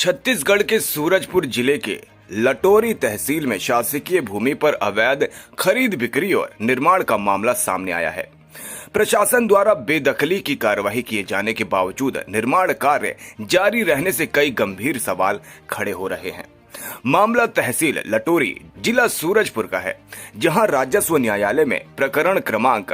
छत्तीसगढ़ के सूरजपुर जिले के लटोरी तहसील में शासकीय भूमि पर अवैध खरीद बिक्री और निर्माण का मामला सामने आया है। प्रशासन द्वारा बेदखली की कार्रवाई किए जाने के बावजूद निर्माण कार्य जारी रहने से कई गंभीर सवाल खड़े हो रहे हैं। मामला तहसील लटोरी जिला सूरजपुर का है, जहां राजस्व न्यायालय में प्रकरण क्रमांक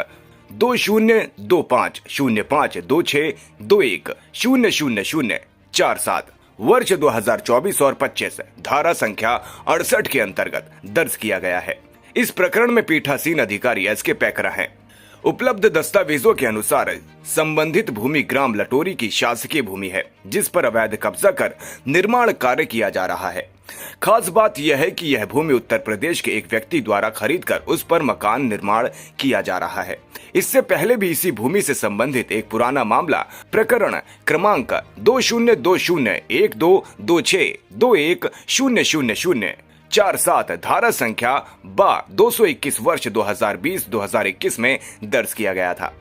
2025052621000047 वर्ष 2024 और 25 धारा संख्या 68 के अंतर्गत दर्ज किया गया है। इस प्रकरण में पीठासीन अधिकारी एसके पैकरा हैं। उपलब्ध दस्तावेजों के अनुसार संबंधित भूमि ग्राम लटोरी की शासकीय भूमि है, जिस पर अवैध कब्जा कर निर्माण कार्य किया जा रहा है। खास बात यह है कि यह भूमि उत्तर प्रदेश के एक व्यक्ति द्वारा खरीदकर उस पर मकान निर्माण किया जा रहा है। इससे पहले भी इसी भूमि से संबंधित एक पुराना मामला प्रकरण क्रमांक 2012121212100047 धारा संख्या 221 वर्ष 2020-2021 में दर्ज किया गया था।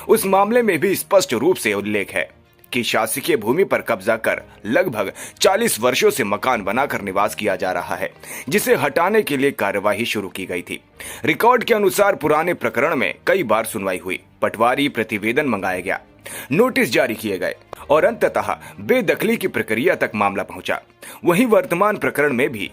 उस मामले में भी स्पष्ट रूप से उल्लेख है कि शासकीय भूमि पर कब्जा कर लगभग 40 वर्षों से मकान बनाकर निवास किया जा रहा है, जिसे हटाने के लिए कार्यवाही शुरू की गई थी। रिकॉर्ड के अनुसार पुराने प्रकरण में कई बार सुनवाई हुई, पटवारी प्रतिवेदन मंगाया गया, नोटिस जारी किए गए और अंततः बेदखली की प्रक्रिया तक मामला पहुंचा। वहीं वर्तमान प्रकरण में भी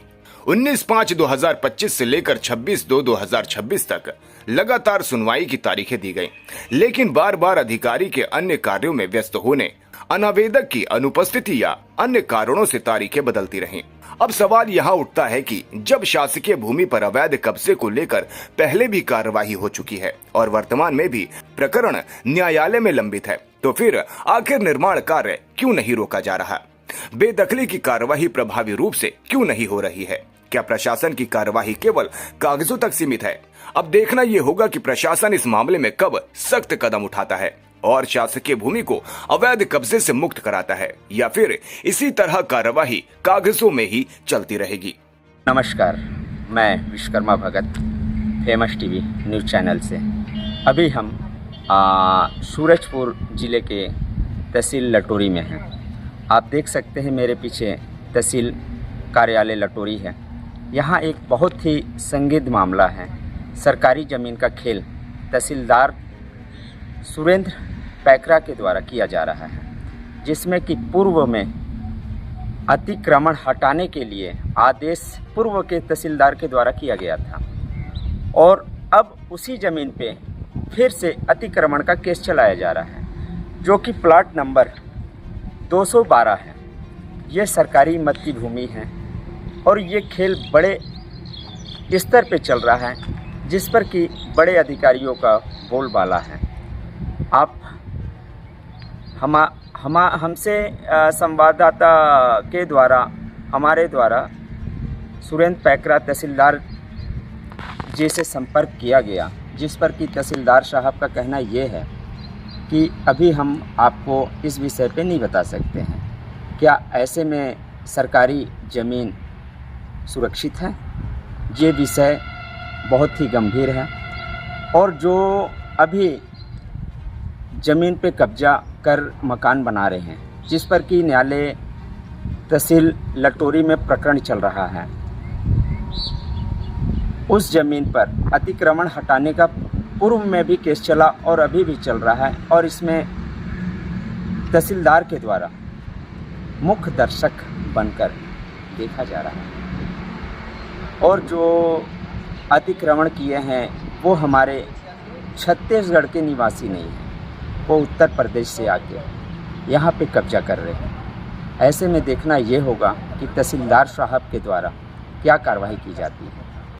19/5/2025 से लेकर 26/2/2026 तक लगातार सुनवाई की तारीखें दी गई, लेकिन बार बार अधिकारी के अन्य कार्यों में व्यस्त होने, अनावेदक की अनुपस्थिति या अन्य कारणों से तारीखें बदलती रहीं। अब सवाल यहाँ उठता है कि जब शासकीय भूमि पर अवैध कब्जे को लेकर पहले भी कार्यवाही हो चुकी है और वर्तमान में भी प्रकरण न्यायालय में लंबित है, तो फिर आखिर निर्माण कार्य क्यों नहीं रोका जा रहा? बेदखली की कार्यवाही प्रभावी रूप से क्यों नहीं हो रही है? क्या प्रशासन की कार्यवाही केवल कागजों तक सीमित है? अब देखना यह होगा कि प्रशासन इस मामले में कब सख्त कदम उठाता है और शासकीय भूमि को अवैध कब्जे से मुक्त कराता है, या फिर इसी तरह कार्यवाही कागजों में ही चलती रहेगी। नमस्कार, मैं विश्वकर्मा भगत, फेमस टीवी न्यूज चैनल से। अभी हम सूरजपुर जिले के तहसील लटोरी में हैं। आप देख सकते हैं मेरे पीछे तहसील कार्यालय लटोरी है। यहाँ एक बहुत ही संदिग्ध मामला है, सरकारी ज़मीन का खेल तहसीलदार सुरेंद्र पैकरा के द्वारा किया जा रहा है, जिसमें कि पूर्व में अतिक्रमण हटाने के लिए आदेश पूर्व के तहसीलदार के द्वारा किया गया था और अब उसी ज़मीन पे फिर से अतिक्रमण का केस चलाया जा रहा है, जो कि प्लाट नंबर 212 है। ये सरकारी मत की भूमि है और ये खेल बड़े स्तर पे चल रहा है, जिस पर कि बड़े अधिकारियों का बोलबाला है। आप हमसे संवाददाता के द्वारा हमारे द्वारा सुरेंद्र पैकरा तहसीलदार जी से संपर्क किया गया, जिस पर कि तहसीलदार साहब का कहना ये है कि अभी हम आपको इस विषय पे नहीं बता सकते हैं। क्या ऐसे में सरकारी ज़मीन सुरक्षित है? ये विषय बहुत ही गंभीर है और जो अभी ज़मीन पे कब्जा कर मकान बना रहे हैं, जिस पर कि न्यायालय तहसील लटोरी में प्रकरण चल रहा है, उस ज़मीन पर अतिक्रमण हटाने का पूर्व में भी केस चला और अभी भी चल रहा है और इसमें तहसीलदार के द्वारा मुख्य दर्शक बनकर देखा जा रहा है और जो अतिक्रमण किए हैं वो हमारे छत्तीसगढ़ के निवासी नहीं हैं, वो उत्तर प्रदेश से आके यहाँ पे कब्जा कर रहे हैं। ऐसे में देखना ये होगा कि तहसीलदार साहब के द्वारा क्या कार्रवाई की जाती है।